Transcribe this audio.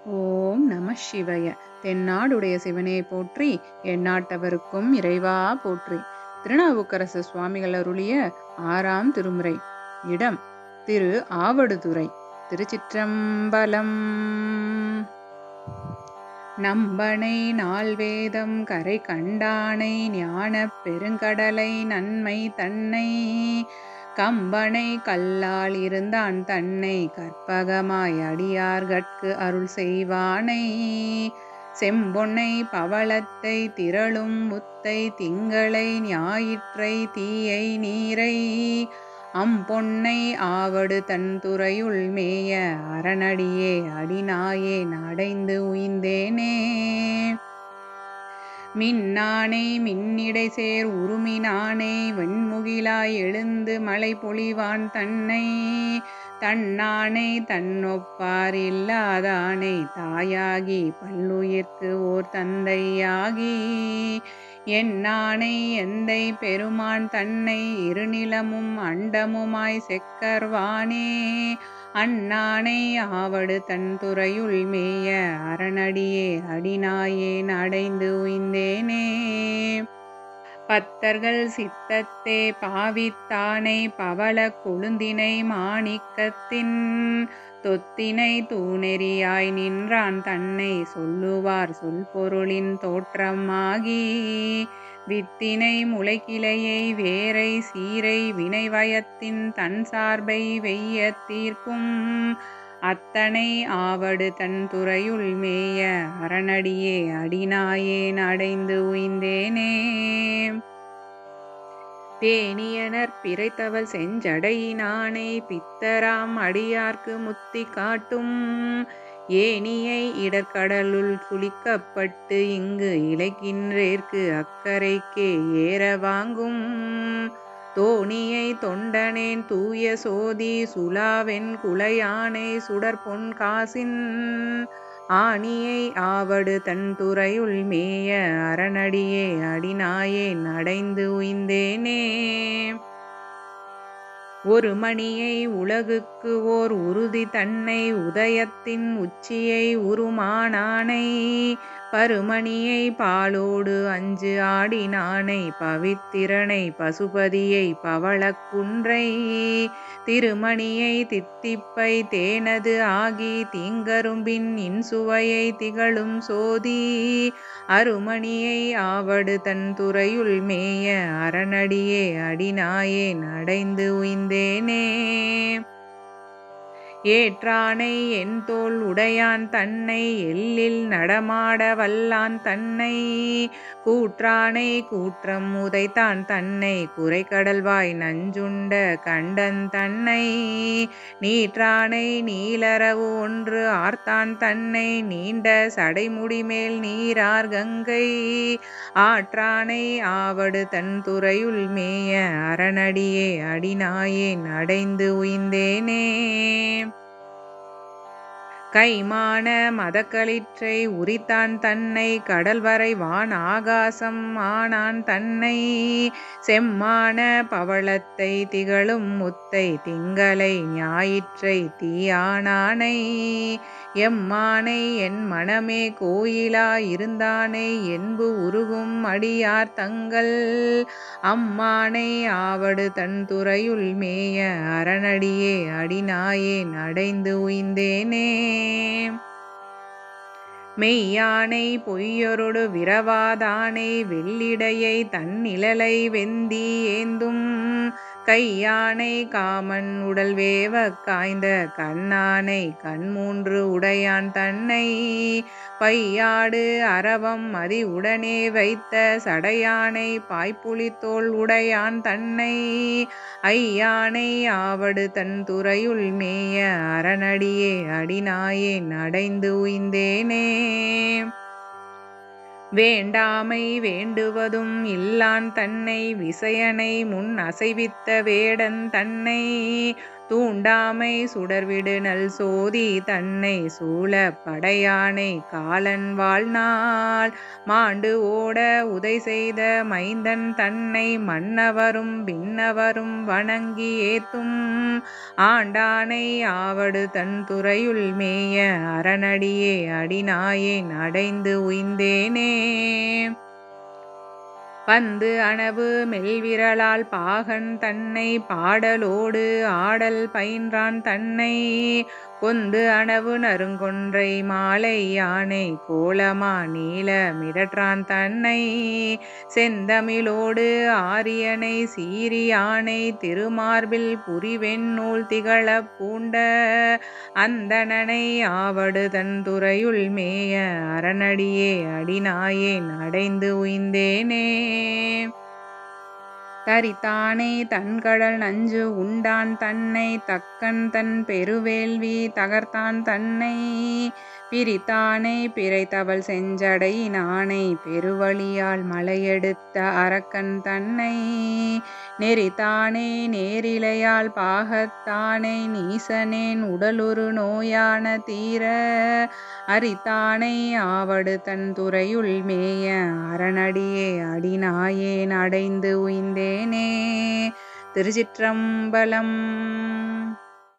ஓம் நம சிவய. தென்னாடுடைய சிவனே போற்றி, எந்நாட்டவருக்கும் இறைவா போற்றி. திருநாவுக்கரசு சுவாமிகள் அருளிய 6ஆம் திருமுறை. இடம் திரு ஆவடுதுறை. திருச்சிற்றம்பலம். நம்பனை நால்வேதம் கரை கண்டானை ஞானப் பெருங்கடலை நன்மை தன்னை கம்பனை கல்லால் இருந்தான் தன்னை கற்பகமாய் அடியார்கட்கு அருள் செய்வானை செம்பொன்னை பவளத்தை திரளும் முத்தை திங்களை ஞாயிற்றை தீயை நீரை அம்பொன்னை ஆவடு தன் துறையுள் மேய அரணடியே அடிநாயேன் அடைந்து உய்ந்தேனே. மின்னானை மின்னிடை சேர் உருமினானை வெண்முகிலாய் எழுந்து மழை பொழிவான் தன்னை தன்னானை தன்னொப்பார் இல்லாதானை தாயாகி பல்லுயிர்க்கு ஓர் தந்தையாகி என்னானை எந்தை பெருமான் தன்னை இருநிலமும் அண்டமுமாய் செக்கர்வானே அன்னானை ஆவடு தன் துறையுள் மேய அரணடியே அடிநாயேன் அடைந்து உய்ந்தேனே. பத்தர்கள் சித்தத்தே பாவித்தானை பவள கொழுந்தினை மாணிக்கத்தின் தொத்தினை தூணெறியாய் நின்றான் தன்னை சொல்லுவார் சொல்பொருளின் தோற்றமாகி வித்தினை முளைக்கிளையை வேரை சீரை வினைவயத்தின் தன் சார்பை வெய்ய தீர்க்கும் அத்தனை ஆவடு தன் துறையுள் மேய அரணடியே அடிநாயேன் அடைந்து உய்ந்தேனே. பேணியனர் பிறைத்தவள் செஞ்சடையினானை பித்தராம் அடியார்க்கு முத்தி காட்டும் ஏனியை இடர்கடலுள் சுளிக்கப்பட்டு இங்கு இளைக்கின்றேற்கு அக்கரைக்கே ஏற வாங்கும் தோணியை தொண்டனேன் தூய சோதி சுலாவென் குலையானை சுடர்பொன் காசின் ஆணியை ஆவடு தன் துறையுள் மேய அரணடியே அடிநாயேன் அடைந்து உய்ந்தேனே. ஒரு மணியை உலகுக்கு ஓர் உறுதி தன்னை உதயத்தின் உச்சியை உருமானானை பருமணியை பாலோடு அஞ்சு ஆடினானை பவித்திரனை பசுபதியை பவளக்குன்றை திருமணியை தித்திப்பை தேனது ஆகி தீங்கரும்பின் இன்சுவையை திகழும் சோதி அருமணியை ஆவடு தன் துறையுள் மேய அரணடியே அடிநாயேன் அடைந்து உய்ந்தேனே. ஏற்றானை என் தோள் உடையான் தன்னை எல்லில் நடமாட வல்லான் தன்னை கூற்றானை கூற்றம் உதைத்தான் தன்னை குரைக்கடல்வாய் நஞ்சுண்ட கண்டன் தன்னை நீற்றானை நீலரவு ஒன்று ஆர்த்தான் தன்னை நீண்ட சடைமுடிமேல் நீரார் கங்கை ஆற்றானை ஆவடு தன் துறையுள் மேய அரணடியே அடிநாயேன் அடைந்து உய்ந்தேனே. கைமான மதக்களிற்றை உரித்தான் தன்னை கடல்வரை வான் ஆகாசம் ஆனான் தன்னை செம்மான பவளத்தை திகழும் முத்தை திங்களை ஞாயிற்றை தீயானானை எம்மானை என் மனமே கோயிலா இருந்தானை என்பு உருகும் அடியார் தங்கள் அம்மானை ஆவடு தன் துறையுள் மேய அரணடியே அடிநாயேன் அடைந்து உய்ந்தேனே. மெய்யானை பொய்யொருடு விரவாதானை வெள்ளிடையை தன் நிழலை வெந்தி ஏந்தும் கையானை காமன் உடல் வேவ காய்ந்த கண்ணானை கண்மூன்று உடையான் தன்னை பையாடு அரவம் மதி உடனே வைத்த சடையானை பாய்ப்புலித்தோள் உடையான் தன்னை ஐயானை ஆவடு தன் துறையுள் மேய அரணடியே அடிநாயேன் அடைந்து உய்ந்தேனே. வேண்டாமை வேண்டுவதும் இல்லான் தன்னை விசயனை முன் அசைவித்த வேடன் தன்னை தூண்டாமை சுடர்விடு நல் சோதி தன்னை சூழப் படையானை காலன் வாழ்நாள் மாண்டு ஓட உதை செய்த மைந்தன் தன்னை மன்னவரும் விண்ணவரும் வணங்கி ஏத்தும் ஆண்டானை ஆவடு தன் துறையுள் மேய அரணடியே அடிநாயேன் அடைந்து உய்ந்தேனே. பந்து அணவு மெல்விரலால் பாகன் தன்னை பாடலோடு ஆடல் பயின்றான் தன்னை கொந்து அணவு நறுங்கொன்றை மாலை யானை கோலமா நீல மிடற்றான் தன்னை செந்தமிழோடு ஆரியனை சீரியானை திருமார்பில் புரிவெண்ணூல் திகழப் பூண்ட அந்தணனை ஆவடு தன் துறையுள் மேய அரணடியே அடிநாயேன் அடைந்து உய்ந்தேனே. தரித்தானே தன்கடல் நஞ்சு உண்டான் தன்னை தக்கன் தன் பெருவேள்வி தகர்த்தான் தன்னை பிரித்தானே பிறைத்தவள் செஞ்சடையினானை பெருவழியால் மலையெடுத்த அரக்கன் தன்னை நெறித்தானே நேரிலையால் பாகத்தானே நீசனேன் உடலுறு நோயான தீர அரித்தானை ஆவடு தன் துறையுள் மேய அரணடியே அடிநாயேன் அடைந்து உய்ந்தேனே. திருச்சிற்றம்பலம்.